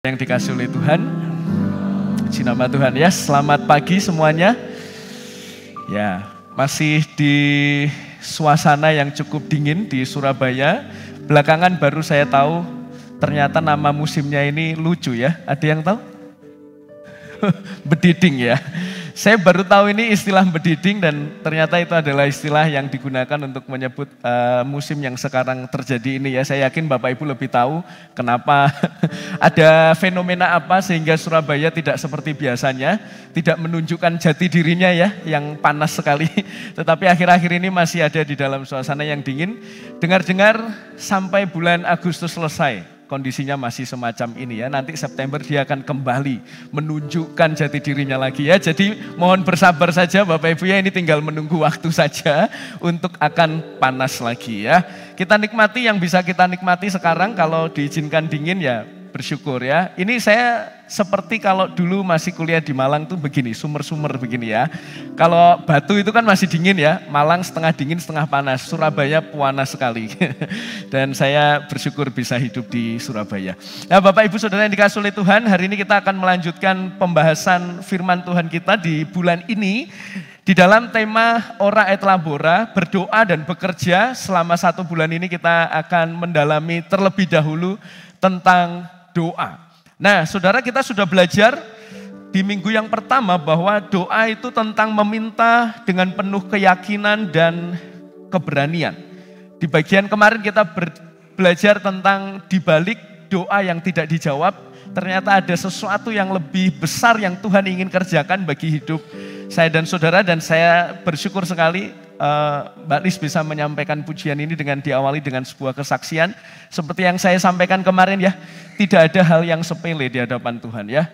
Yang dikasih oleh Tuhan, puji nama Tuhan ya. Selamat pagi semuanya. Ya, masih di suasana yang cukup dingin di Surabaya. Belakangan baru saya tahu ternyata nama musimnya ini lucu ya. Ada yang tahu? Bediding ya. Saya baru tahu ini istilah bediding dan ternyata itu adalah istilah yang digunakan untuk menyebut musim yang sekarang terjadi ini ya. Saya yakin Bapak Ibu lebih tahu kenapa ada fenomena apa sehingga Surabaya tidak seperti biasanya, tidak menunjukkan jati dirinya ya, yang panas sekali. Tetapi akhir-akhir ini masih ada di dalam suasana yang dingin. Dengar-dengar sampai bulan Agustus selesai. Kondisinya masih semacam ini ya, nanti September dia akan kembali menunjukkan jati dirinya lagi ya. Jadi mohon bersabar saja Bapak Ibu ya, ini tinggal menunggu waktu saja untuk akan panas lagi ya. Kita nikmati yang bisa kita nikmati sekarang, kalau diizinkan dingin ya bersyukur ya. Ini saya seperti kalau dulu masih kuliah di Malang tuh begini, sumber-sumber begini ya. Kalau Batu itu kan masih dingin ya, Malang setengah dingin setengah panas, Surabaya panas sekali. Dan saya bersyukur bisa hidup di Surabaya. Nah Bapak Ibu Saudara yang dikasih oleh Tuhan, hari ini kita akan melanjutkan pembahasan firman Tuhan kita di bulan ini. Di dalam tema Ora et Labora, berdoa dan bekerja. Selama 1 bulan ini kita akan mendalami terlebih dahulu tentang doa. Nah, saudara, kita sudah belajar di minggu yang pertama bahwa doa itu tentang meminta dengan penuh keyakinan dan keberanian. Di bagian kemarin kita belajar tentang dibalik doa yang tidak dijawab, ternyata ada sesuatu yang lebih besar yang Tuhan ingin kerjakan bagi hidup saya dan saudara, dan saya bersyukur sekali Mbak Lis bisa menyampaikan pujian ini dengan diawali dengan sebuah kesaksian. Seperti yang saya sampaikan kemarin ya, tidak ada hal yang sepele di hadapan Tuhan ya.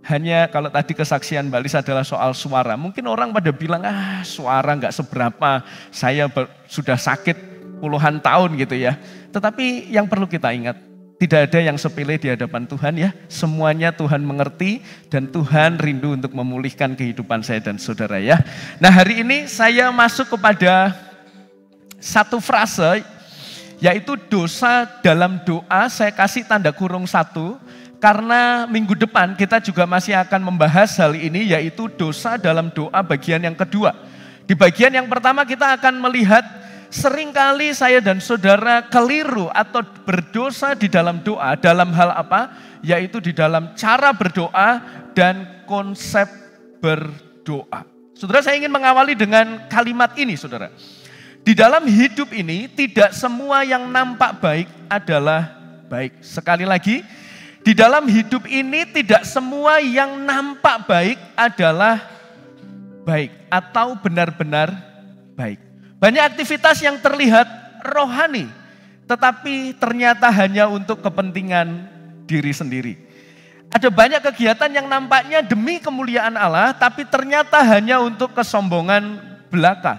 Hanya kalau tadi kesaksian Mbak Lis adalah soal suara. Mungkin orang pada bilang, suara gak seberapa, saya sudah sakit puluhan tahun gitu ya. Tetapi yang perlu kita ingat, tidak ada yang sepele di hadapan Tuhan ya. Semuanya Tuhan mengerti dan Tuhan rindu untuk memulihkan kehidupan saya dan saudara ya. Nah hari ini saya masuk kepada satu frase, yaitu dosa dalam doa. Saya kasih tanda kurung 1, karena minggu depan kita juga masih akan membahas hal ini, yaitu dosa dalam doa bagian yang kedua. Di bagian yang pertama kita akan melihat seringkali saya dan saudara keliru atau berdosa di dalam doa. Dalam hal apa? Yaitu di dalam cara berdoa dan konsep berdoa. Saudara, saya ingin mengawali dengan kalimat ini saudara. Di dalam hidup ini tidak semua yang nampak baik adalah baik. Sekali lagi, di dalam hidup ini tidak semua yang nampak baik adalah baik atau benar-benar baik. Banyak aktivitas yang terlihat rohani, tetapi ternyata hanya untuk kepentingan diri sendiri. Ada banyak kegiatan yang nampaknya demi kemuliaan Allah, tapi ternyata hanya untuk kesombongan belaka.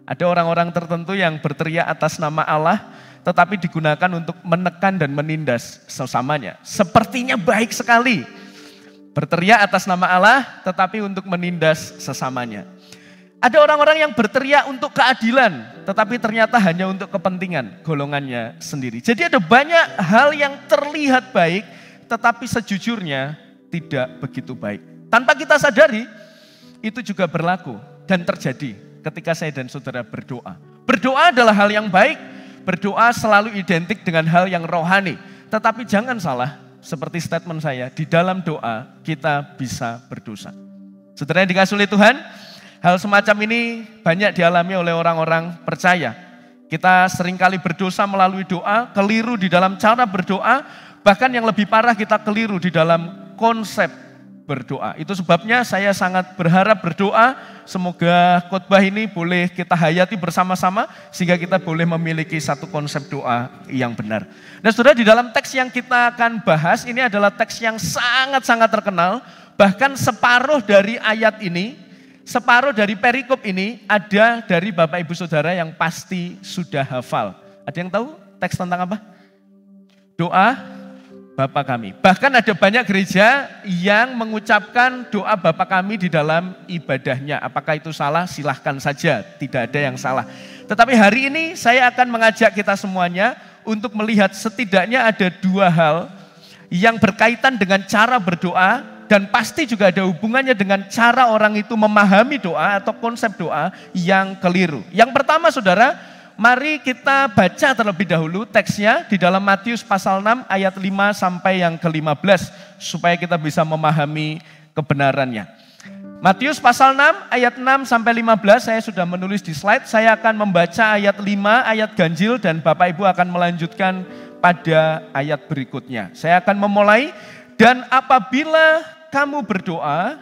Ada orang-orang tertentu yang berteriak atas nama Allah, tetapi digunakan untuk menekan dan menindas sesamanya. Sepertinya baik sekali berteriak atas nama Allah, tetapi untuk menindas sesamanya. Ada orang-orang yang berteriak untuk keadilan, tetapi ternyata hanya untuk kepentingan golongannya sendiri. Jadi ada banyak hal yang terlihat baik, tetapi sejujurnya tidak begitu baik. Tanpa kita sadari, itu juga berlaku dan terjadi ketika saya dan saudara berdoa. Berdoa adalah hal yang baik, berdoa selalu identik dengan hal yang rohani. Tetapi jangan salah, seperti statement saya, di dalam doa kita bisa berdosa. Saudara yang dikasihi oleh Tuhan, hal semacam ini banyak dialami oleh orang-orang percaya. Kita seringkali berdosa melalui doa, keliru di dalam cara berdoa, bahkan yang lebih parah kita keliru di dalam konsep berdoa. Itu sebabnya saya sangat berharap berdoa, semoga khotbah ini boleh kita hayati bersama-sama, sehingga kita boleh memiliki satu konsep doa yang benar. Nah saudara, di dalam teks yang kita akan bahas, ini adalah teks yang sangat-sangat terkenal, bahkan separuh dari ayat ini, separuh dari perikop ini ada dari Bapak Ibu Saudara yang pasti sudah hafal. Ada yang tahu teks tentang apa? Doa Bapa Kami. Bahkan ada banyak gereja yang mengucapkan doa Bapa Kami di dalam ibadahnya. Apakah itu salah? Silahkan saja, tidak ada yang salah. Tetapi hari ini saya akan mengajak kita semuanya untuk melihat setidaknya ada 2 hal yang berkaitan dengan cara berdoa, dan pasti juga ada hubungannya dengan cara orang itu memahami doa atau konsep doa yang keliru. Yang pertama saudara, mari kita baca terlebih dahulu teksnya di dalam Matius pasal 6 ayat 5 sampai yang ke-15 supaya kita bisa memahami kebenarannya. Matius pasal 6 ayat 6 sampai 15 saya sudah menulis di slide. Saya akan membaca ayat 5, ayat ganjil, dan Bapak Ibu akan melanjutkan pada ayat berikutnya. Saya akan memulai. Dan apabila kamu berdoa,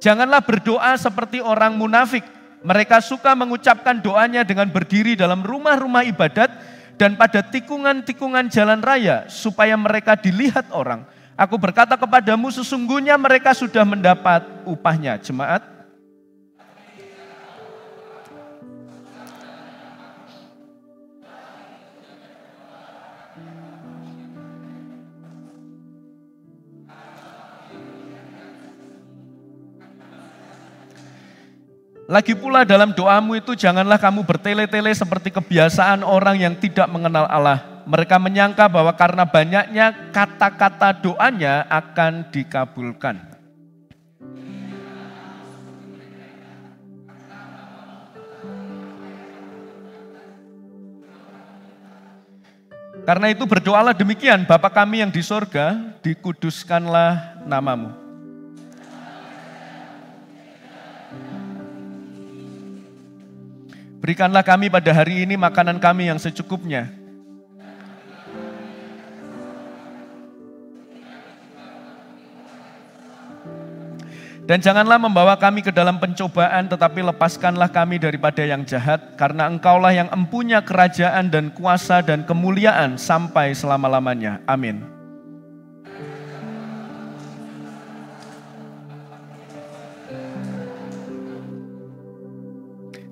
janganlah berdoa seperti orang munafik. Mereka suka mengucapkan doanya dengan berdiri dalam rumah-rumah ibadat dan pada tikungan-tikungan jalan raya supaya mereka dilihat orang. Aku berkata kepadamu, sesungguhnya mereka sudah mendapat upahnya. Jemaat, lagi pula dalam doamu itu janganlah kamu bertele-tele seperti kebiasaan orang yang tidak mengenal Allah. Mereka menyangka bahwa karena banyaknya kata-kata doanya akan dikabulkan. Karena itu berdoalah demikian, Bapa kami yang di sorga, dikuduskanlah namamu. Berikanlah kami pada hari ini makanan kami yang secukupnya. Dan janganlah membawa kami ke dalam pencobaan, tetapi lepaskanlah kami daripada yang jahat, karena Engkaulah yang empunya kerajaan dan kuasa dan kemuliaan sampai selama-lamanya. Amin.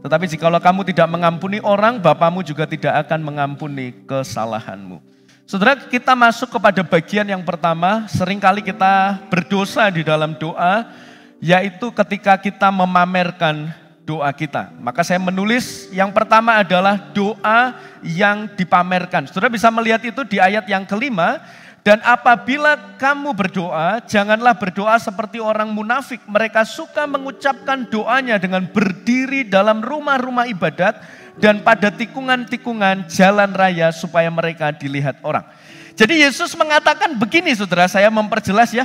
Tetapi jikalau kamu tidak mengampuni orang, Bapamu juga tidak akan mengampuni kesalahanmu. Saudara, kita masuk kepada bagian yang pertama. Seringkali kita berdosa di dalam doa, yaitu ketika kita memamerkan doa kita. Maka saya menulis yang pertama adalah doa yang dipamerkan. Saudara bisa melihat itu di ayat yang kelima. Dan apabila kamu berdoa, janganlah berdoa seperti orang munafik. Mereka suka mengucapkan doanya dengan berdiri dalam rumah-rumah ibadat dan pada tikungan-tikungan jalan raya supaya mereka dilihat orang. Jadi Yesus mengatakan begini saudara, saya memperjelas ya.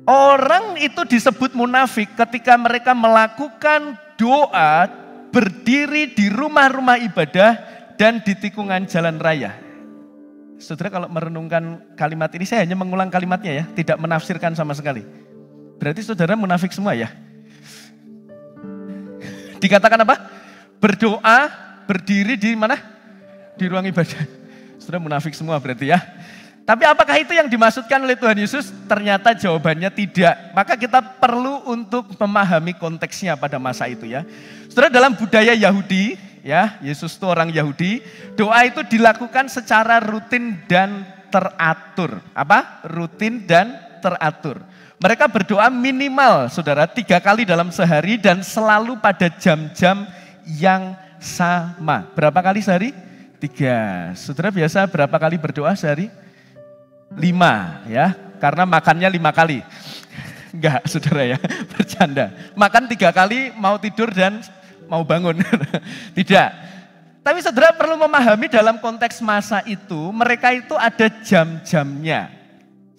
Orang itu disebut munafik ketika mereka melakukan doa berdiri di rumah-rumah ibadah dan di tikungan jalan raya. Saudara kalau merenungkan kalimat ini, saya hanya mengulang kalimatnya ya, tidak menafsirkan sama sekali. Berarti saudara munafik semua ya? Dikatakan apa? Berdoa, berdiri di mana? Di ruang ibadah. Saudara munafik semua berarti ya. Tapi apakah itu yang dimaksudkan oleh Tuhan Yesus? Ternyata jawabannya tidak. Maka kita perlu untuk memahami konteksnya pada masa itu ya. Saudara dalam budaya Yahudi, ya, Yesus itu orang Yahudi, doa itu dilakukan secara rutin dan teratur. Apa? Rutin dan teratur. Mereka berdoa minimal, saudara, 3 kali dalam sehari dan selalu pada jam-jam yang sama. Berapa kali sehari? 3. Saudara biasa berapa kali berdoa sehari? 5 ya, karena makannya 5 kali. Enggak, saudara ya, bercanda. Makan 3 kali, mau tidur dan mau bangun. Tidak. Tapi saudara perlu memahami dalam konteks masa itu, mereka itu ada jam-jamnya.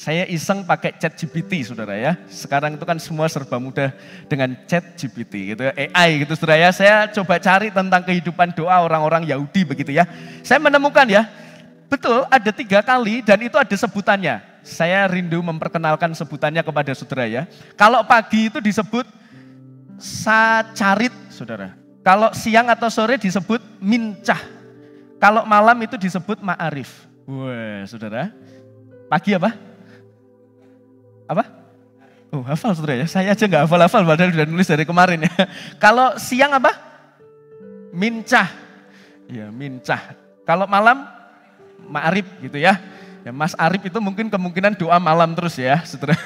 Saya iseng pakai ChatGPT saudara ya. Sekarang itu kan semua serba mudah dengan ChatGPT gitu, AI gitu saudara ya. Saya coba cari tentang kehidupan doa orang-orang Yahudi begitu ya. Saya menemukan ya, betul ada 3 kali dan itu ada sebutannya. Saya rindu memperkenalkan sebutannya kepada saudara ya. Kalau pagi itu disebut sacarit saudara. Kalau siang atau sore disebut mincah. Kalau malam itu disebut ma'arif. Wah saudara. Pagi apa? Apa? Oh hafal saudara ya. Saya aja gak hafal-hafal padahal sudah nulis dari kemarin ya. Kalau siang apa? Mincah. Ya mincah. Kalau malam ma'arif gitu ya. Ya Mas Arif itu mungkin kemungkinan doa malam terus ya saudara.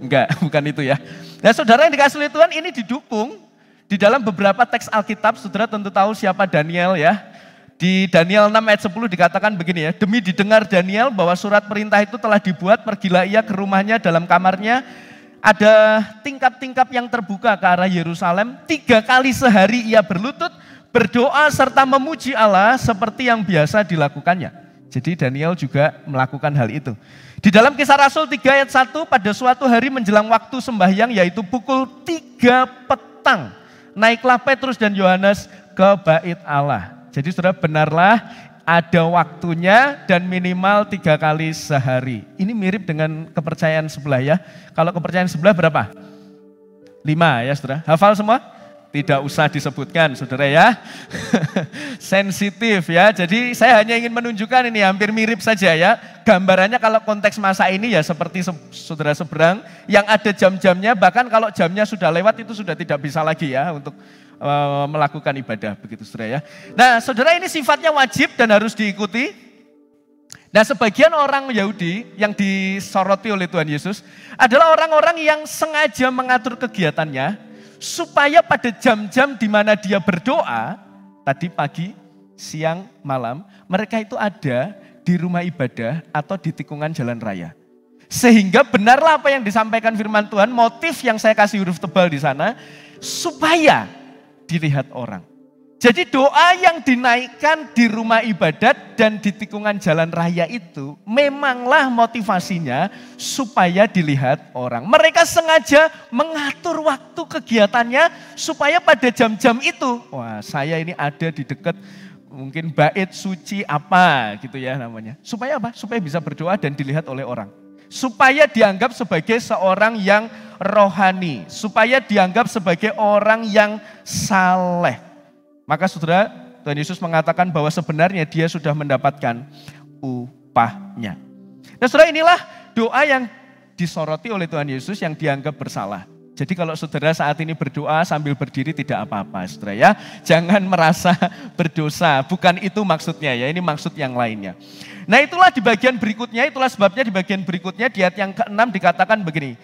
Enggak, bukan itu ya. Nah saudara yang dikasih oleh Tuhan ini didukung di dalam beberapa teks Alkitab, saudara tentu tahu siapa Daniel ya. Di Daniel 6 ayat 10 dikatakan begini ya, demi didengar Daniel bahwa surat perintah itu telah dibuat, pergilah ia ke rumahnya dalam kamarnya, ada tingkap-tingkap yang terbuka ke arah Yerusalem, 3 kali sehari ia berlutut, berdoa serta memuji Allah seperti yang biasa dilakukannya. Jadi Daniel juga melakukan hal itu. Di dalam Kisah Rasul 3 ayat 1, pada suatu hari menjelang waktu sembahyang yaitu pukul 3 petang, naiklah Petrus dan Yohanes ke bait Allah. Jadi saudara, benarlah ada waktunya dan minimal 3 kali sehari. Ini mirip dengan kepercayaan sebelah ya. Kalau kepercayaan sebelah berapa? 5 ya saudara. Hafal semua? Tidak usah disebutkan saudara ya. Sensitif ya. Jadi saya hanya ingin menunjukkan ini hampir mirip saja ya. Gambarannya kalau konteks masa ini ya seperti saudara seberang yang ada jam-jamnya, bahkan kalau jamnya sudah lewat itu sudah tidak bisa lagi ya untuk melakukan ibadah begitu saudara ya. Nah saudara, ini sifatnya wajib dan harus diikuti. Nah sebagian orang Yahudi yang disoroti oleh Tuhan Yesus adalah orang-orang yang sengaja mengatur kegiatannya supaya pada jam-jam di mana dia berdoa, tadi pagi, siang, malam, mereka itu ada di rumah ibadah atau di tikungan jalan raya. Sehingga benarlah apa yang disampaikan firman Tuhan, motif yang saya kasih huruf tebal di sana, supaya dilihat orang. Jadi doa yang dinaikkan di rumah ibadat dan di tikungan jalan raya itu memanglah motivasinya supaya dilihat orang. Mereka sengaja mengatur waktu kegiatannya supaya pada jam-jam itu, wah saya ini ada di dekat mungkin bait suci apa gitu ya namanya. Supaya apa? Supaya bisa berdoa dan dilihat oleh orang. Supaya dianggap sebagai seorang yang rohani, supaya dianggap sebagai orang yang saleh. Maka saudara, Tuhan Yesus mengatakan bahwa sebenarnya dia sudah mendapatkan upahnya. Nah saudara, inilah doa yang disoroti oleh Tuhan Yesus yang dianggap bersalah. Jadi kalau saudara saat ini berdoa sambil berdiri tidak apa-apa saudara ya. Jangan merasa berdosa, bukan itu maksudnya ya, ini maksud yang lainnya. Nah itulah di bagian berikutnya, itulah sebabnya di bagian berikutnya di ayat yang ke-6 dikatakan begini.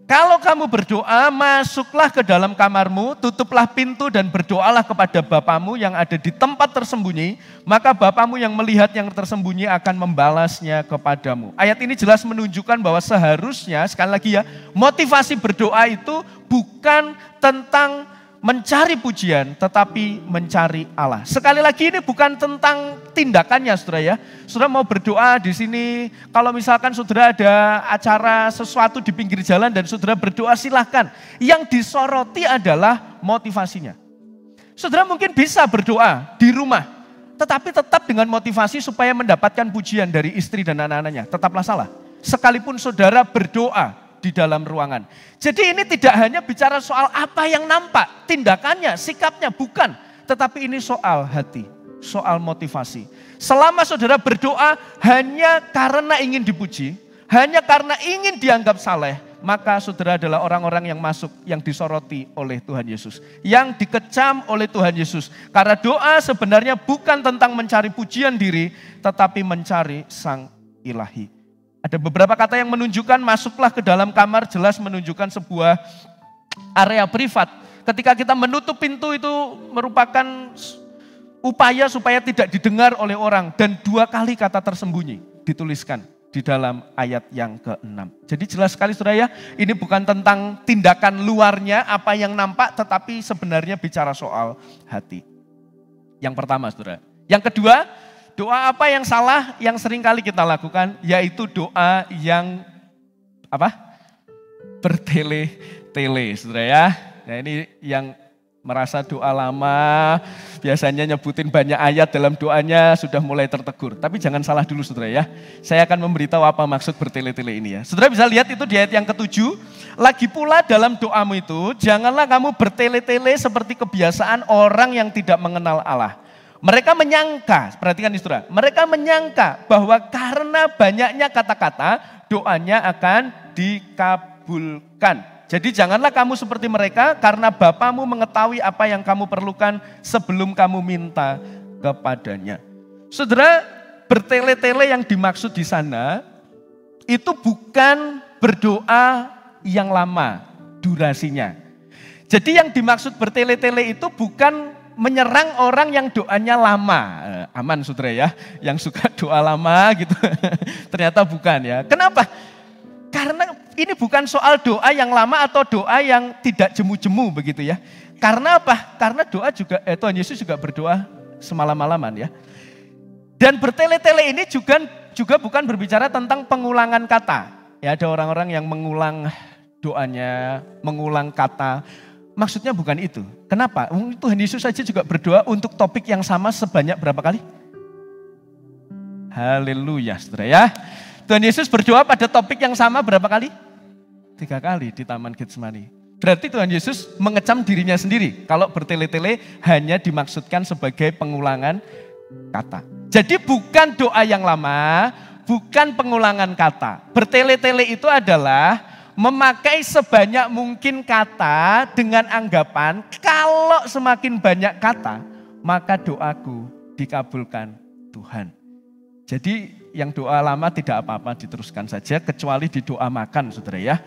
Kalau kamu berdoa, masuklah ke dalam kamarmu, tutuplah pintu dan berdoalah kepada Bapamu yang ada di tempat tersembunyi, maka Bapamu yang melihat yang tersembunyi akan membalasnya kepadamu. Ayat ini jelas menunjukkan bahwa seharusnya, sekali lagi ya, motivasi berdoa itu bukan tentang mencari pujian, tetapi mencari Allah. Sekali lagi ini bukan tentang tindakannya, saudara ya. Saudara mau berdoa di sini, kalau misalkan saudara ada acara sesuatu di pinggir jalan dan saudara berdoa silahkan. Yang disoroti adalah motivasinya. Saudara mungkin bisa berdoa di rumah, tetapi tetap dengan motivasi supaya mendapatkan pujian dari istri dan anak-anaknya. Tetaplah salah. Sekalipun saudara berdoa di dalam ruangan. Jadi ini tidak hanya bicara soal apa yang nampak, tindakannya, sikapnya, bukan. Tetapi ini soal hati, soal motivasi. Selama saudara berdoa hanya karena ingin dipuji, hanya karena ingin dianggap saleh, maka saudara adalah orang-orang yang masuk, yang disoroti oleh Tuhan Yesus. Yang dikecam oleh Tuhan Yesus. Karena doa sebenarnya bukan tentang mencari pujian diri, tetapi mencari Sang Ilahi. Ada beberapa kata yang menunjukkan masuklah ke dalam kamar, jelas menunjukkan sebuah area privat. Ketika kita menutup pintu itu merupakan upaya supaya tidak didengar oleh orang. Dan 2 kali kata tersembunyi dituliskan di dalam ayat yang ke-6. Jadi jelas sekali saudara ya, ini bukan tentang tindakan luarnya, apa yang nampak, tetapi sebenarnya bicara soal hati. Yang pertama saudara. Yang kedua, doa apa yang salah yang sering kali kita lakukan, yaitu doa yang bertele-tele, saudara ya. Nah ini yang merasa doa lama, biasanya nyebutin banyak ayat dalam doanya sudah mulai tertegur. Tapi jangan salah dulu saudara ya. Saya akan memberitahu apa maksud bertele-tele ini ya. Saudara bisa lihat itu di ayat yang ke-7. Lagi pula dalam doamu itu, janganlah kamu bertele-tele seperti kebiasaan orang yang tidak mengenal Allah. Mereka menyangka, perhatikan saudara, mereka menyangka bahwa karena banyaknya kata-kata, doanya akan dikabulkan. Jadi janganlah kamu seperti mereka, karena Bapamu mengetahui apa yang kamu perlukan sebelum kamu minta kepadanya. Saudara, bertele-tele yang dimaksud di sana, itu bukan berdoa yang lama durasinya. Jadi yang dimaksud bertele-tele itu bukan menyerang orang yang doanya lama. Aman saudara ya, yang suka doa lama gitu. Ternyata bukan ya. Kenapa? Karena ini bukan soal doa yang lama atau doa yang tidak jemu-jemu begitu ya. Karena apa? Karena doa juga, Tuhan Yesus juga berdoa semalam-malaman ya. Dan bertele-tele ini juga bukan berbicara tentang pengulangan kata. Ya, ada orang-orang yang mengulang doanya, mengulang kata. Maksudnya bukan itu. Kenapa? Tuhan Yesus saja juga berdoa untuk topik yang sama sebanyak berapa kali? Haleluya, saudara ya. Tuhan Yesus berdoa pada topik yang sama berapa kali? 3 kali di Taman Getsemani. Berarti Tuhan Yesus mengecam dirinya sendiri. Kalau bertele-tele hanya dimaksudkan sebagai pengulangan kata. Jadi bukan doa yang lama, bukan pengulangan kata. Bertele-tele itu adalah memakai sebanyak mungkin kata dengan anggapan kalau semakin banyak kata, maka doaku dikabulkan Tuhan. Jadi yang doa lama tidak apa-apa, diteruskan saja kecuali di doa makan, saudara ya.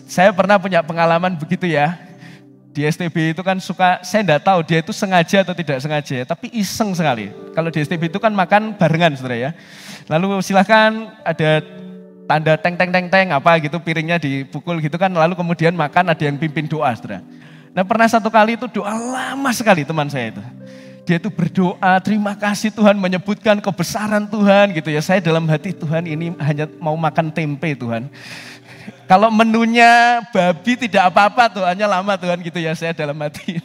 Saya pernah punya pengalaman begitu ya. Di STB itu kan suka, saya enggak tahu dia itu sengaja atau tidak sengaja, tapi iseng sekali. Kalau di STB itu kan makan barengan, saudara ya. Lalu silahkan ada tanda teng apa gitu, piringnya dipukul gitu kan, lalu kemudian makan, ada yang pimpin doa, saudara. Nah pernah satu kali itu doa lama sekali teman saya itu. Dia itu berdoa, terima kasih Tuhan, menyebutkan kebesaran Tuhan gitu ya. Saya dalam hati, Tuhan ini hanya mau makan tempe Tuhan. Kalau menunya babi tidak apa-apa Tuhannya lama Tuhan gitu ya, saya dalam hati.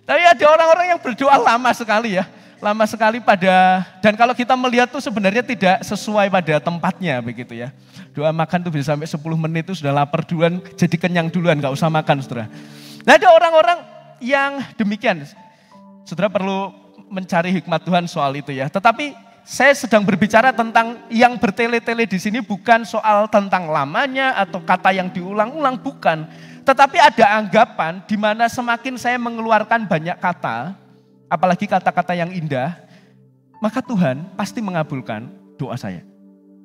Tapi ada orang-orang yang berdoa lama sekali ya. Lama sekali dan kalau kita melihat tuh sebenarnya tidak sesuai pada tempatnya begitu ya. Doa makan tuh bisa sampai 10 menit itu sudah lapar duluan, jadi kenyang duluan, gak usah makan saudara. Nah ada orang-orang yang demikian. Saudara perlu mencari hikmat Tuhan soal itu ya. Tetapi saya sedang berbicara tentang yang bertele-tele di sini bukan soal tentang lamanya atau kata yang diulang-ulang, bukan. Tetapi ada anggapan di mana semakin saya mengeluarkan banyak kata, apalagi kata-kata yang indah, maka Tuhan pasti mengabulkan doa saya.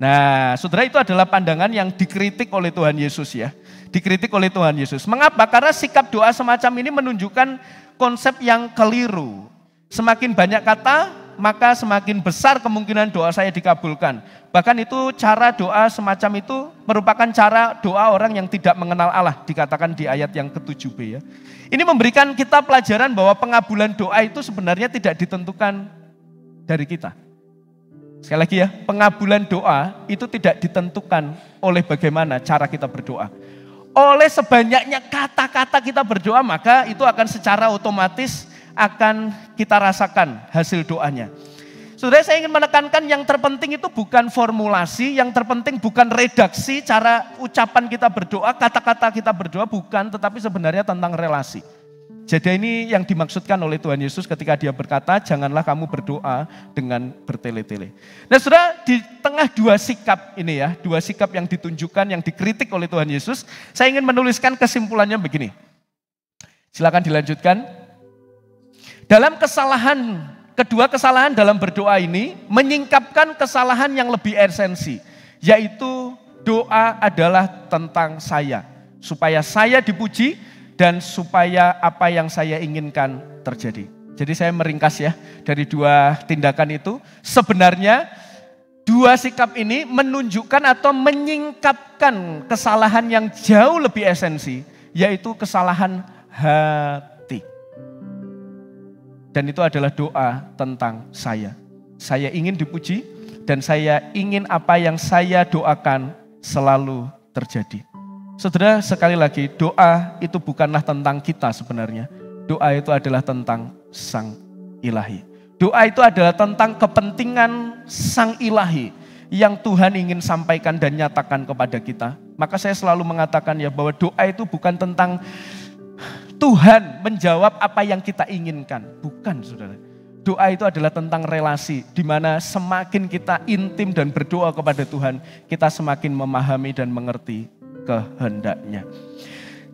Nah, saudara, itu adalah pandangan yang dikritik oleh Tuhan Yesus ya. Dikritik oleh Tuhan Yesus. Mengapa? Karena sikap doa semacam ini menunjukkan konsep yang keliru. Semakin banyak kata, maka semakin besar kemungkinan doa saya dikabulkan. Bahkan itu cara doa semacam itu merupakan cara doa orang yang tidak mengenal Allah. Dikatakan di ayat yang ke-7b ya. Ini memberikan kita pelajaran bahwa pengabulan doa itu sebenarnya tidak ditentukan dari kita. Sekali lagi ya, pengabulan doa itu tidak ditentukan oleh bagaimana cara kita berdoa. Oleh sebanyaknya kata-kata kita berdoa, maka itu akan secara otomatis akan kita rasakan hasil doanya. Saudara, saya ingin menekankan yang terpenting itu bukan formulasi, yang terpenting bukan redaksi cara ucapan kita berdoa, kata-kata kita berdoa, bukan, tetapi sebenarnya tentang relasi. Jadi ini yang dimaksudkan oleh Tuhan Yesus ketika dia berkata, janganlah kamu berdoa dengan bertele-tele. Nah saudara, di tengah dua sikap ini ya, dua sikap yang ditunjukkan, yang dikritik oleh Tuhan Yesus, saya ingin menuliskan kesimpulannya begini. Silakan dilanjutkan. Dalam kedua kesalahan dalam berdoa ini, menyingkapkan kesalahan yang lebih esensi, yaitu doa adalah tentang saya, supaya saya dipuji, dan supaya apa yang saya inginkan terjadi. Jadi saya meringkas ya, dari dua tindakan itu, sebenarnya dua sikap ini menunjukkan atau menyingkapkan kesalahan yang jauh lebih esensi, yaitu kesalahan hati. Dan itu adalah doa tentang saya. Saya ingin dipuji, dan saya ingin apa yang saya doakan selalu terjadi. Saudara, sekali lagi, doa itu bukanlah tentang kita sebenarnya. Doa itu adalah tentang Sang Ilahi. Doa itu adalah tentang kepentingan Sang Ilahi yang Tuhan ingin sampaikan dan nyatakan kepada kita. Maka saya selalu mengatakan ya bahwa doa itu bukan tentang Tuhan menjawab apa yang kita inginkan. Bukan, saudara. Doa itu adalah tentang relasi, di mana semakin kita intim dan berdoa kepada Tuhan, kita semakin memahami dan mengerti kehendaknya.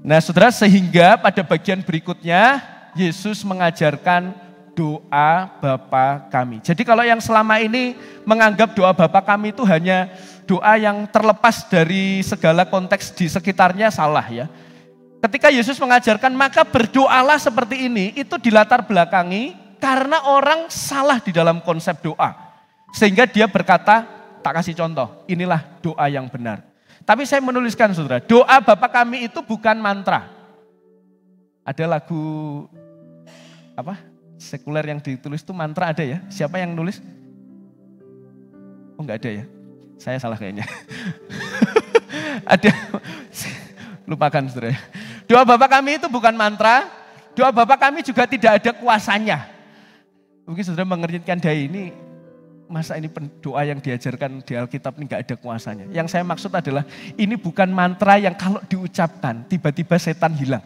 Nah saudara, sehingga pada bagian berikutnya Yesus mengajarkan doa Bapa kami. Jadi kalau yang selama ini menganggap doa Bapa kami itu hanya doa yang terlepas dari segala konteks di sekitarnya, salah ya. Ketika Yesus mengajarkan maka berdoalah seperti ini, itu dilatar belakangi karena orang salah di dalam konsep doa. Sehingga dia berkata, tak kasih contoh, inilah doa yang benar. Tapi saya menuliskan saudara, doa Bapa kami itu bukan mantra. Ada lagu sekuler yang ditulis itu mantra ada ya? Siapa yang nulis? Oh enggak ada ya? Saya salah kayaknya. Ada, lupakan saudara. Doa Bapa kami itu bukan mantra, doa Bapa kami juga tidak ada kuasanya. Mungkin saudara mengertikan dai ini, masa ini doa yang diajarkan di Alkitab ini gak ada kuasanya. Yang saya maksud adalah ini bukan mantra yang kalau diucapkan tiba-tiba setan hilang.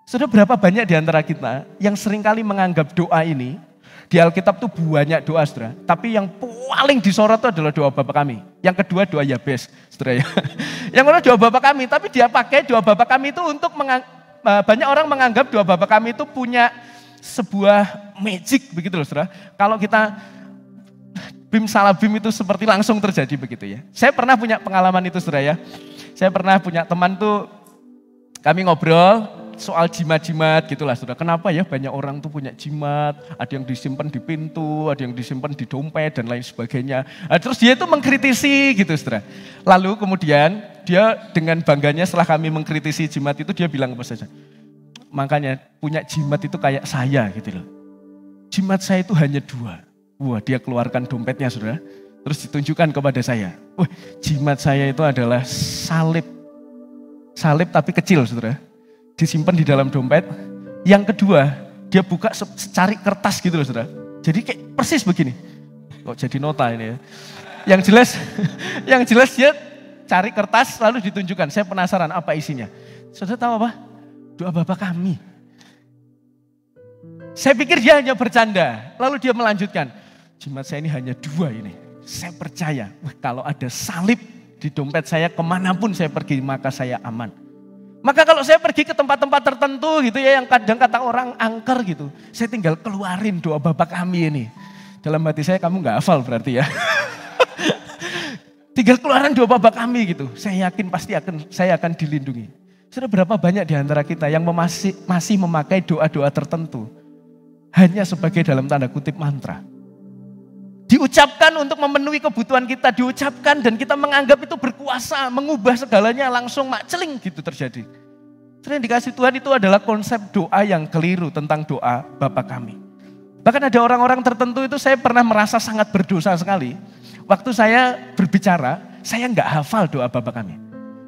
Saudara, berapa banyak di antara kita yang seringkali menganggap doa ini, di Alkitab tuh banyak doa saudara, tapi yang paling disorot itu adalah doa Bapa kami. Yang kedua doa Yabes, saudara ya. Yang kedua doa Bapa kami, tapi dia pakai doa Bapa kami itu untuk banyak orang menganggap doa Bapa kami itu punya sebuah magic begitu loh saudara. Kalau kita bim salah bim itu seperti langsung terjadi begitu ya. Saya pernah punya pengalaman itu saudara ya. Saya pernah punya teman tuh, kami ngobrol soal jimat-jimat gitulah saudara. Kenapa ya banyak orang tuh punya jimat, ada yang disimpan di pintu, ada yang disimpan di dompet dan lain sebagainya. Nah, terus dia itu mengkritisi gitu saudara. Lalu kemudian dia dengan bangganya setelah kami mengkritisi jimat itu dia bilang apa saja. Makanya punya jimat itu kayak saya gitu loh. Jimat saya itu hanya 2. Wah, dia keluarkan dompetnya saudara. Terus ditunjukkan kepada saya. Wah, jimat saya itu adalah salib. Salib tapi kecil saudara. Disimpan di dalam dompet. Yang kedua, dia buka cari kertas gitu loh saudara. Jadi kayak persis begini. Kok jadi nota ini ya. Yang jelas dia cari kertas lalu ditunjukkan. Saya penasaran apa isinya. Saudara tahu apa? Doa Bapa kami. Saya pikir dia hanya bercanda. Lalu dia melanjutkan. Jimat saya ini hanya 2 ini. Saya percaya kalau ada salib di dompet saya kemanapun saya pergi maka saya aman. Maka kalau saya pergi ke tempat-tempat tertentu gitu ya yang kadang kata orang angker gitu. Saya tinggal keluarin doa Bapa kami ini. Dalam hati saya kamu gak hafal berarti ya. Tinggal keluaran doa Bapa kami gitu. Saya yakin pasti saya akan dilindungi. Sudah berapa banyak di antara kita yang masih memakai doa-doa tertentu. Hanya sebagai dalam tanda kutip mantra. Diucapkan untuk memenuhi kebutuhan kita, diucapkan dan kita menganggap itu berkuasa, mengubah segalanya langsung makceling gitu terjadi. Terus yang dikasih Tuhan itu adalah konsep doa yang keliru tentang doa Bapa kami. Bahkan ada orang-orang tertentu itu saya pernah merasa sangat berdosa sekali. Waktu saya berbicara, saya nggak hafal doa Bapa kami.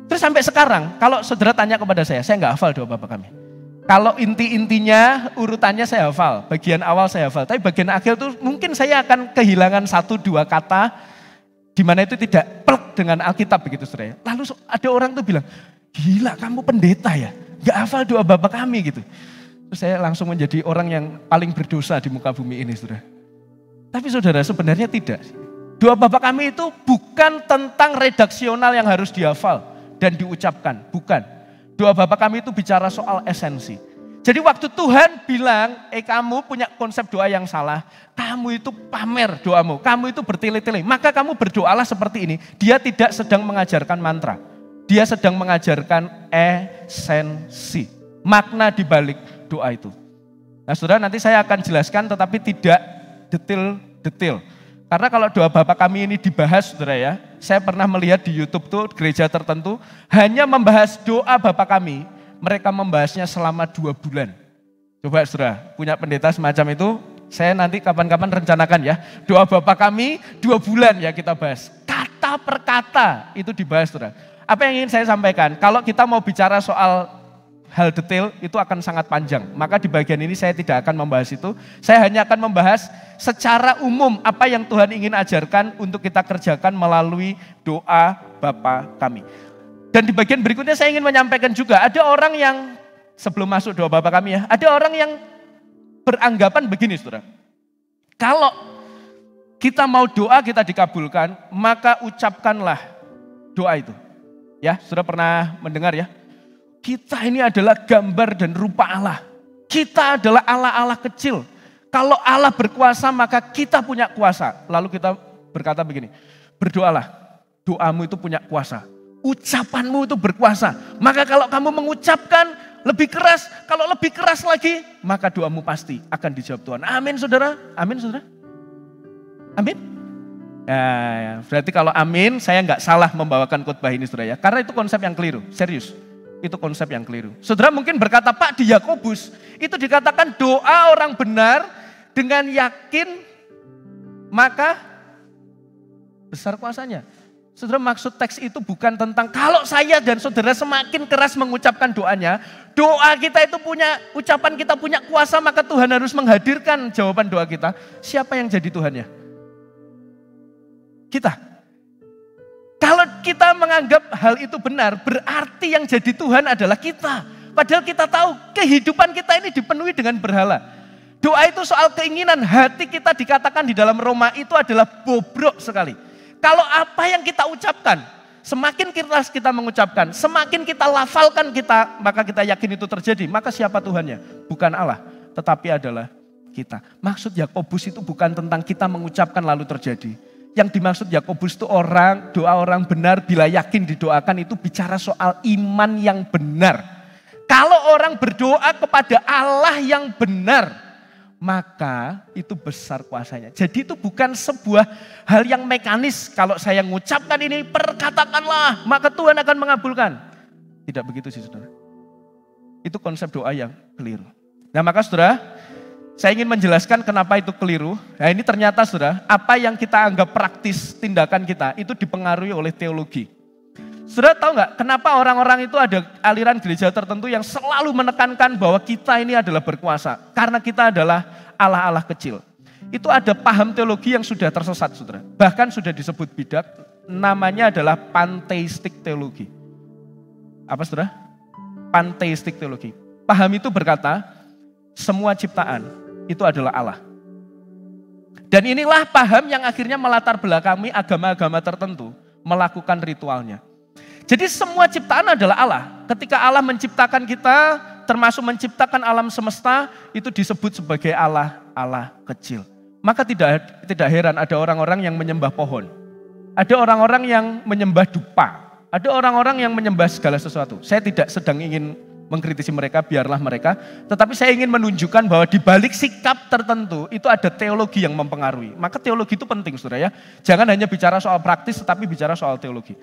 Terus sampai sekarang, kalau saudara tanya kepada saya nggak hafal doa Bapa kami. Kalau inti-intinya urutannya saya hafal, bagian awal saya hafal. Tapi bagian akhir tuh mungkin saya akan kehilangan 1-2 kata di mana itu tidak plek dengan Alkitab begitu saudara. Lalu ada orang tuh bilang, gila kamu pendeta ya, gak hafal doa Bapa kami gitu. Terus saya langsung menjadi orang yang paling berdosa di muka bumi ini saudara. Tapi saudara sebenarnya tidak. Doa Bapa kami itu bukan tentang redaksional yang harus dihafal dan diucapkan, bukan. Doa Bapa kami itu bicara soal esensi. Jadi waktu Tuhan bilang, kamu punya konsep doa yang salah, kamu itu pamer doamu, kamu itu bertele-tele, maka kamu berdoalah seperti ini. Dia tidak sedang mengajarkan mantra, dia sedang mengajarkan esensi, makna dibalik doa itu. Nah saudara nanti saya akan jelaskan tetapi tidak detail-detail. Karena kalau doa Bapa kami ini dibahas saudara ya, saya pernah melihat di YouTube tuh gereja tertentu hanya membahas doa Bapa kami, mereka membahasnya selama 2 bulan. Coba saudara, punya pendeta semacam itu, saya nanti kapan-kapan rencanakan ya, doa Bapa kami 2 bulan ya kita bahas. Kata per kata itu dibahas saudara. Apa yang ingin saya sampaikan, kalau kita mau bicara soal hal detail itu akan sangat panjang. Maka di bagian ini saya tidak akan membahas itu. Saya hanya akan membahas secara umum apa yang Tuhan ingin ajarkan untuk kita kerjakan melalui doa Bapa kami. Dan di bagian berikutnya saya ingin menyampaikan juga, ada orang yang sebelum masuk doa Bapa kami ya, ada orang yang beranggapan begini saudara. Kalau kita mau doa kita dikabulkan, maka ucapkanlah doa itu. Ya, saudara pernah mendengar ya? Kita ini adalah gambar dan rupa Allah. Kita adalah Allah-Allah kecil. Kalau Allah berkuasa maka kita punya kuasa. Lalu kita berkata begini, berdoalah, doamu itu punya kuasa. Ucapanmu itu berkuasa. Maka kalau kamu mengucapkan lebih keras, kalau lebih keras lagi, maka doamu pasti akan dijawab Tuhan. Amin saudara, amin saudara. Amin. Ya, berarti kalau amin, saya nggak salah membawakan khotbah ini saudara ya. Karena itu konsep yang keliru, serius. Itu konsep yang keliru. Saudara mungkin berkata, Pak di Yakobus, itu dikatakan doa orang benar dengan yakin, maka besar kuasanya. Saudara maksud teks itu bukan tentang kalau saya dan saudara semakin keras mengucapkan doanya, doa kita itu punya, ucapan kita punya kuasa, maka Tuhan harus menghadirkan jawaban doa kita. Siapa yang jadi Tuhannya? Kita. Kalau kita menganggap hal itu benar, berarti yang jadi Tuhan adalah kita. Padahal kita tahu kehidupan kita ini dipenuhi dengan berhala. Doa itu soal keinginan, hati kita dikatakan di dalam Roma itu adalah bobrok sekali. Kalau apa yang kita ucapkan, semakin kita mengucapkan, semakin kita lafalkan maka kita yakin itu terjadi. Maka siapa Tuhannya? Bukan Allah, tetapi adalah kita. Maksud Yakobus itu bukan tentang kita mengucapkan lalu terjadi. Yang dimaksud Yakobus itu doa orang benar bila yakin didoakan itu bicara soal iman yang benar. Kalau orang berdoa kepada Allah yang benar, maka itu besar kuasanya. Jadi itu bukan sebuah hal yang mekanis. Kalau saya mengucapkan ini, perkatakanlah, maka Tuhan akan mengabulkan. Tidak begitu sih saudara. Itu konsep doa yang keliru. Nah maka saudara, saya ingin menjelaskan kenapa itu keliru. Nah ini ternyata saudara, apa yang kita anggap praktis tindakan kita, itu dipengaruhi oleh teologi. Saudara tahu nggak kenapa orang-orang itu ada aliran gereja tertentu yang selalu menekankan bahwa kita ini adalah berkuasa. Karena kita adalah Allah-Allah kecil. Itu ada paham teologi yang sudah tersesat saudara. Bahkan sudah disebut bidak, namanya adalah panteistik teologi. Apa saudara? Panteistik teologi. Paham itu berkata, semua ciptaan itu adalah Allah. Dan inilah paham yang akhirnya melatar belakangi agama-agama tertentu melakukan ritualnya. Jadi semua ciptaan adalah Allah. Ketika Allah menciptakan kita, termasuk menciptakan alam semesta, itu disebut sebagai Allah kecil. Maka tidak heran ada orang-orang yang menyembah pohon. Ada orang-orang yang menyembah dupa. Ada orang-orang yang menyembah segala sesuatu. Saya tidak sedang ingin mengkritisi mereka, biarlah mereka. Tetapi saya ingin menunjukkan bahwa di balik sikap tertentu itu ada teologi yang mempengaruhi. Maka teologi itu penting saudara ya. Jangan hanya bicara soal praktis tetapi bicara soal teologi.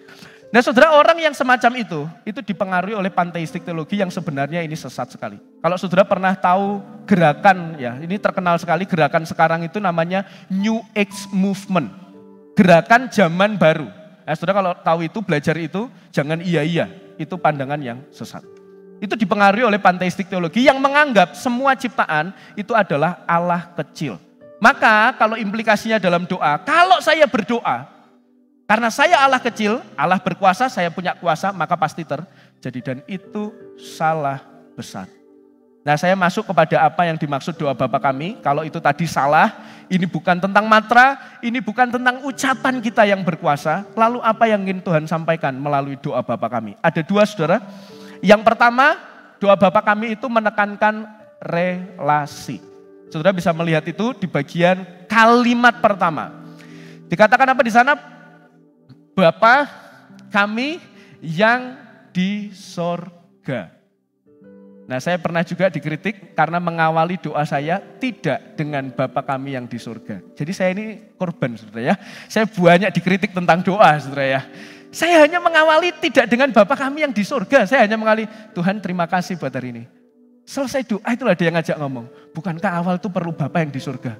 Nah saudara, orang yang semacam itu dipengaruhi oleh panteistik teologi yang sebenarnya ini sesat sekali. Kalau saudara pernah tahu gerakan, ya ini terkenal sekali gerakan sekarang itu namanya New Age Movement. Gerakan zaman baru. Nah saudara kalau tahu itu, belajar itu, jangan iya-iya. Itu pandangan yang sesat. Itu dipengaruhi oleh panteistik teologi yang menganggap semua ciptaan itu adalah Allah kecil. Maka kalau implikasinya dalam doa, kalau saya berdoa, karena saya Allah kecil, Allah berkuasa, saya punya kuasa, maka pasti terjadi. Dan itu salah besar. Nah saya masuk kepada apa yang dimaksud doa Bapa kami. Kalau itu tadi salah, ini bukan tentang mantra, ini bukan tentang ucapan kita yang berkuasa. Lalu apa yang ingin Tuhan sampaikan melalui doa Bapa kami? Ada dua saudara. Yang pertama, doa Bapa kami itu menekankan relasi. Saudara bisa melihat itu di bagian kalimat pertama. Dikatakan apa di sana? Bapa kami yang di sorga. Nah saya pernah juga dikritik karena mengawali doa saya tidak dengan Bapa kami yang di sorga. Jadi saya ini korban saudara ya. Saya banyak dikritik tentang doa saudara ya. Saya hanya mengawali tidak dengan Bapa kami yang di sorga. Saya hanya mengawali Tuhan terima kasih buat hari ini. Selesai doa itulah dia yang ngajak ngomong. Bukankah awal itu perlu Bapa yang di sorga?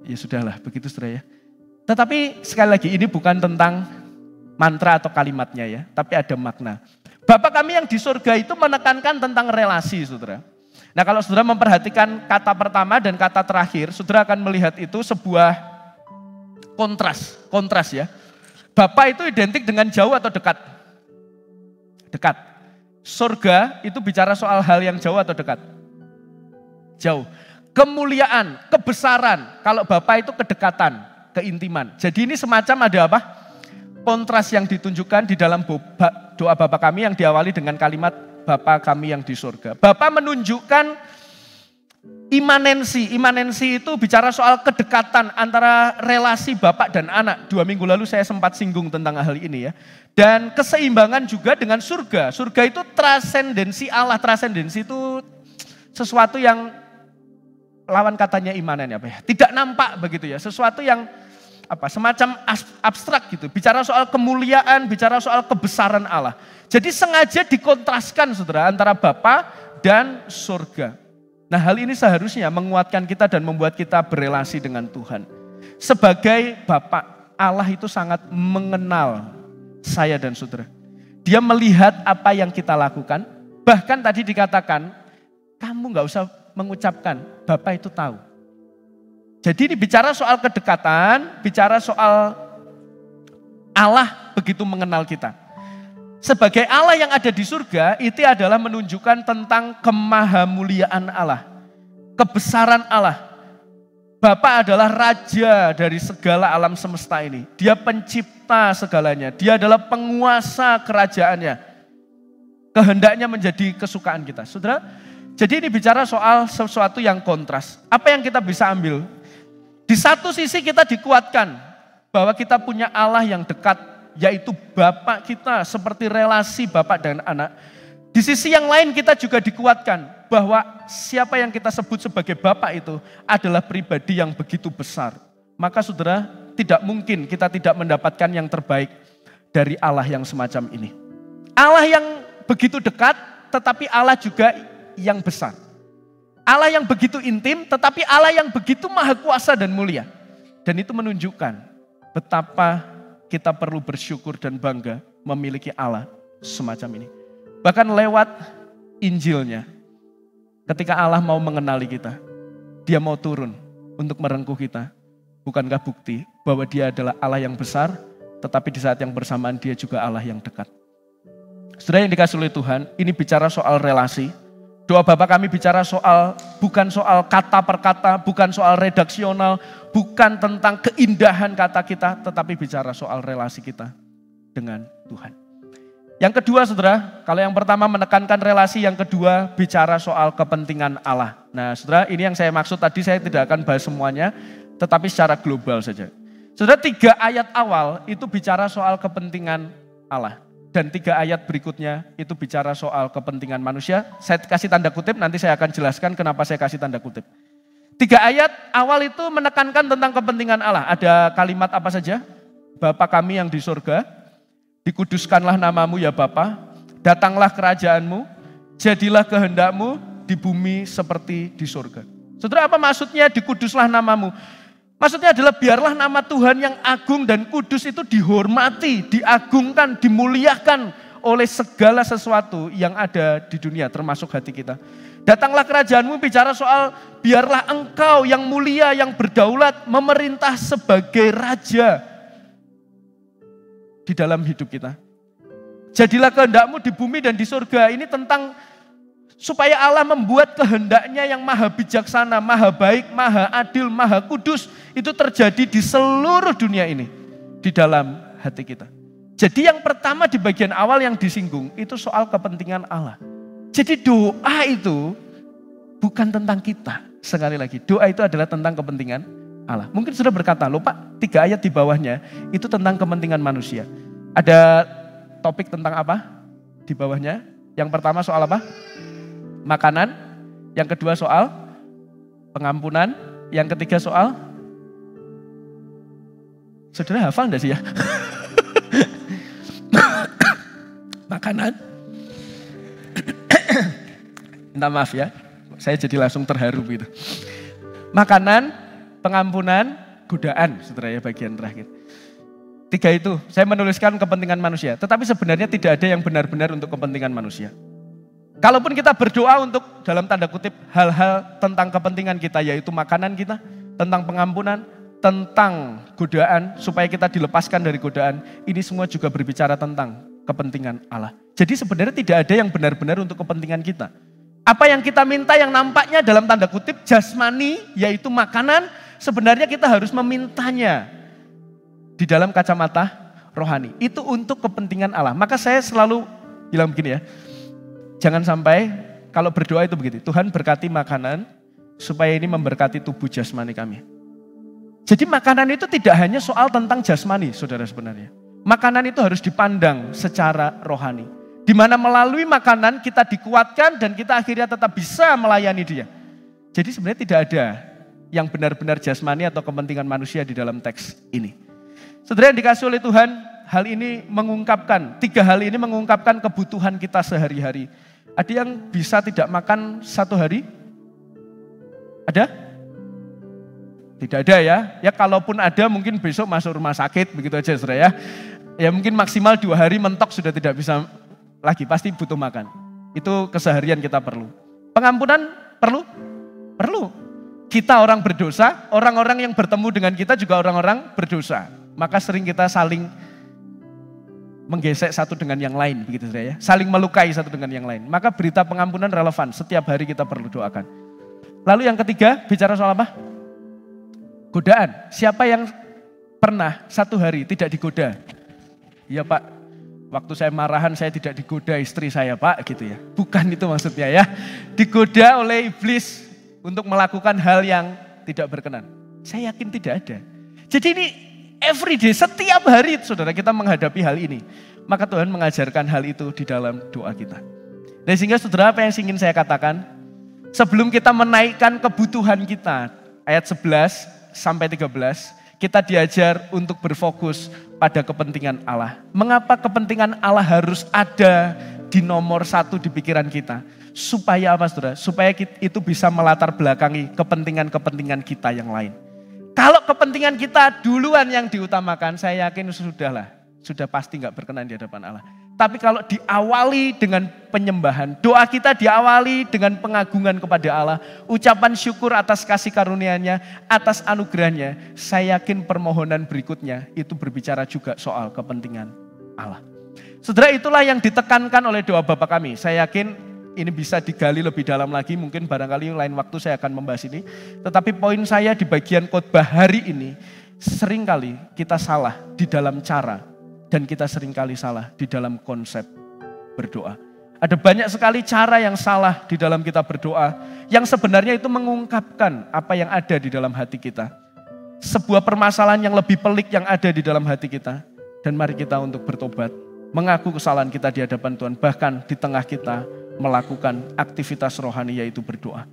Ya sudahlah begitu saudara ya. Tetapi sekali lagi ini bukan tentang mantra atau kalimatnya ya, tapi ada makna. Bapa kami yang di surga itu menekankan tentang relasi saudara. Nah kalau saudara memperhatikan kata pertama dan kata terakhir, saudara akan melihat itu sebuah kontras ya. Bapa itu identik dengan jauh atau dekat? Dekat. Surga itu bicara soal hal yang jauh atau dekat? Jauh. Kemuliaan, kebesaran, kalau Bapa itu kedekatan, keintiman. Jadi ini semacam ada apa? Kontras yang ditunjukkan di dalam doa Bapa kami yang diawali dengan kalimat Bapa kami yang di surga. Bapa menunjukkan Imanensi itu bicara soal kedekatan antara relasi bapak dan anak. 2 minggu lalu saya sempat singgung tentang hal ini ya. Dan keseimbangan juga dengan surga. Surga itu trasendensi Allah. Trasendensi itu sesuatu yang lawan katanya imanen ya. Tidak nampak begitu ya. Sesuatu yang semacam abstrak gitu. Bicara soal kemuliaan, bicara soal kebesaran Allah. Jadi sengaja dikontraskan saudara antara Bapa dan surga. Nah hal ini seharusnya menguatkan kita dan membuat kita berelasi dengan Tuhan. Sebagai Bapa, Allah itu sangat mengenal saya dan saudara. Dia melihat apa yang kita lakukan. Bahkan tadi dikatakan, kamu gak usah mengucapkan, Bapa itu tahu. Jadi ini bicara soal kedekatan, bicara soal Allah begitu mengenal kita. Sebagai Allah yang ada di surga, itu adalah menunjukkan tentang kemahamuliaan Allah. Kebesaran Allah. Bapa adalah raja dari segala alam semesta ini. Dia pencipta segalanya. Dia adalah penguasa kerajaannya. Kehendaknya menjadi kesukaan kita. Saudara, jadi ini bicara soal sesuatu yang kontras. Apa yang kita bisa ambil? Di satu sisi kita dikuatkan bahwa kita punya Allah yang dekat, yaitu Bapak kita, seperti relasi Bapak dan anak. Di sisi yang lain kita juga dikuatkan bahwa siapa yang kita sebut sebagai Bapak itu adalah pribadi yang begitu besar. Maka saudara, tidak mungkin kita tidak mendapatkan yang terbaik dari Allah yang semacam ini. Allah yang begitu dekat, tetapi Allah juga yang besar. Allah yang begitu intim, tetapi Allah yang begitu maha kuasa dan mulia. Dan itu menunjukkan betapa kita perlu bersyukur dan bangga memiliki Allah semacam ini. Bahkan lewat Injilnya, ketika Allah mau mengenali kita, dia mau turun untuk merengkuh kita. Bukankah bukti bahwa dia adalah Allah yang besar, tetapi di saat yang bersamaan dia juga Allah yang dekat. Saudara yang dikasihi oleh Tuhan, ini bicara soal relasi. Doa Bapa kami bicara bukan soal kata per kata, bukan soal redaksional, bukan tentang keindahan kata kita, tetapi bicara soal relasi kita dengan Tuhan. Yang kedua saudara, kalau yang pertama menekankan relasi, yang kedua bicara soal kepentingan Allah. Nah saudara, ini yang saya maksud tadi, saya tidak akan bahas semuanya, tetapi secara global saja. Saudara, 3 ayat awal itu bicara soal kepentingan Allah. Dan 3 ayat berikutnya itu bicara soal kepentingan manusia. Saya kasih tanda kutip, nanti saya akan jelaskan kenapa saya kasih tanda kutip. 3 ayat awal itu menekankan tentang kepentingan Allah. Ada kalimat apa saja? Bapa kami yang di surga, dikuduskanlah namamu ya Bapa, datanglah kerajaanmu, jadilah kehendakmu di bumi seperti di surga. Saudara, apa maksudnya dikuduslah namamu? Maksudnya adalah biarlah nama Tuhan yang agung dan kudus itu dihormati, diagungkan, dimuliakan oleh segala sesuatu yang ada di dunia, termasuk hati kita. Datanglah kerajaanmu bicara soal biarlah engkau yang mulia, yang berdaulat, memerintah sebagai raja di dalam hidup kita. Jadilah kehendakmu di bumi dan di surga. Ini tentang supaya Allah membuat kehendaknya yang maha bijaksana, maha baik, maha adil, maha kudus. Itu terjadi di seluruh dunia ini. Di dalam hati kita. Jadi yang pertama di bagian awal yang disinggung itu soal kepentingan Allah. Jadi doa itu bukan tentang kita. Sekali lagi, doa itu adalah tentang kepentingan Allah. Mungkin sudah berkata, loh Pak, 3 ayat di bawahnya itu tentang kepentingan manusia. Ada topik tentang apa di bawahnya? Yang pertama soal apa? Makanan. Yang kedua soal pengampunan. Yang ketiga soal, saudara hafal enggak sih ya? Makanan. Minta maaf ya, saya jadi langsung terharu gitu. Makanan, pengampunan, godaan, saudara ya, bagian terakhir. 3 itu, saya menuliskan kepentingan manusia. Tetapi sebenarnya tidak ada yang benar-benar untuk kepentingan manusia. Kalaupun kita berdoa untuk dalam tanda kutip hal-hal tentang kepentingan kita, yaitu makanan kita, tentang pengampunan, tentang godaan, supaya kita dilepaskan dari godaan, ini semua juga berbicara tentang kepentingan Allah. Jadi sebenarnya tidak ada yang benar-benar untuk kepentingan kita. Apa yang kita minta yang nampaknya dalam tanda kutip jasmani, yaitu makanan, sebenarnya kita harus memintanya di dalam kacamata rohani. Itu untuk kepentingan Allah. Maka saya selalu bilang begini ya, jangan sampai kalau berdoa itu begitu, Tuhan berkati makanan, supaya ini memberkati tubuh jasmani kami. Jadi makanan itu tidak hanya soal tentang jasmani, saudara sebenarnya. Makanan itu harus dipandang secara rohani. Di mana melalui makanan kita dikuatkan dan kita akhirnya tetap bisa melayani dia. Jadi sebenarnya tidak ada yang benar-benar jasmani atau kepentingan manusia di dalam teks ini. Saudara yang dikasih oleh Tuhan, hal ini mengungkapkan, 3 hal ini mengungkapkan kebutuhan kita sehari-hari. Ada yang bisa tidak makan 1 hari? Ada? Tidak ada ya. Ya kalaupun ada mungkin besok masuk rumah sakit, begitu aja saudara ya. Ya mungkin maksimal 2 hari mentok sudah tidak bisa lagi, pasti butuh makan. Itu keseharian kita perlu. Pengampunan perlu? Perlu. Kita orang berdosa, orang-orang yang bertemu dengan kita juga orang-orang berdosa. Maka sering kita saling menggesek satu dengan yang lain, begitu saudara ya. Saling melukai satu dengan yang lain. Maka berita pengampunan relevan, setiap hari kita perlu doakan. Lalu yang ketiga, bicara soal apa? Godaan. Siapa yang pernah 1 hari tidak digoda? Ya Pak, waktu saya marahan saya tidak digoda istri saya Pak, gitu ya. Bukan itu maksudnya ya. Digoda oleh iblis untuk melakukan hal yang tidak berkenan. Saya yakin tidak ada. Jadi ini everyday, setiap hari saudara kita menghadapi hal ini. Maka Tuhan mengajarkan hal itu di dalam doa kita. Dan sehingga saudara apa yang ingin saya katakan, sebelum kita menaikkan kebutuhan kita, ayat 11 sampai 13, kita diajar untuk berfokus pada kepentingan Allah. Mengapa kepentingan Allah harus ada di nomor 1 di pikiran kita? Supaya apa saudara? Supaya itu bisa melatar belakangi kepentingan-kepentingan kita yang lain. Kalau kepentingan kita duluan yang diutamakan, saya yakin sudah pasti gak berkenan di hadapan Allah. Tapi kalau diawali dengan penyembahan, doa kita diawali dengan pengagungan kepada Allah, ucapan syukur atas kasih karunia-Nya, atas anugerahnya, saya yakin permohonan berikutnya itu berbicara juga soal kepentingan Allah. Saudara, itulah yang ditekankan oleh doa Bapa kami. Saya yakin ini bisa digali lebih dalam lagi, mungkin barangkali lain waktu saya akan membahas ini. Tetapi poin saya di bagian khotbah hari ini, seringkali kita salah di dalam cara, dan kita seringkali salah di dalam konsep berdoa. Ada banyak sekali cara yang salah di dalam kita berdoa, yang sebenarnya itu mengungkapkan apa yang ada di dalam hati kita. Sebuah permasalahan yang lebih pelik yang ada di dalam hati kita. Dan mari kita untuk bertobat, mengaku kesalahan kita di hadapan Tuhan, bahkan di tengah kita melakukan aktivitas rohani yaitu berdoa.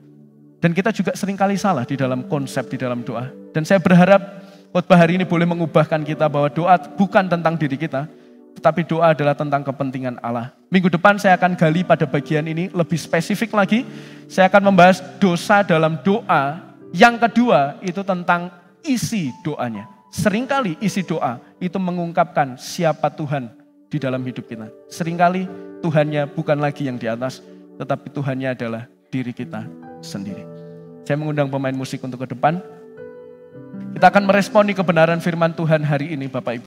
Dan kita juga seringkali salah di dalam konsep, di dalam doa. Dan saya berharap khotbah hari ini boleh mengubahkan kita bahwa doa bukan tentang diri kita, tetapi doa adalah tentang kepentingan Allah. Minggu depan saya akan gali pada bagian ini lebih spesifik lagi. Saya akan membahas dosa dalam doa. Yang kedua itu tentang isi doanya. Seringkali isi doa itu mengungkapkan siapa Tuhan di dalam hidup kita. Seringkali Tuhannya bukan lagi yang di atas, tetapi Tuhannya adalah diri kita sendiri. Saya mengundang pemain musik untuk ke depan. Kita akan meresponi kebenaran firman Tuhan hari ini Bapak Ibu.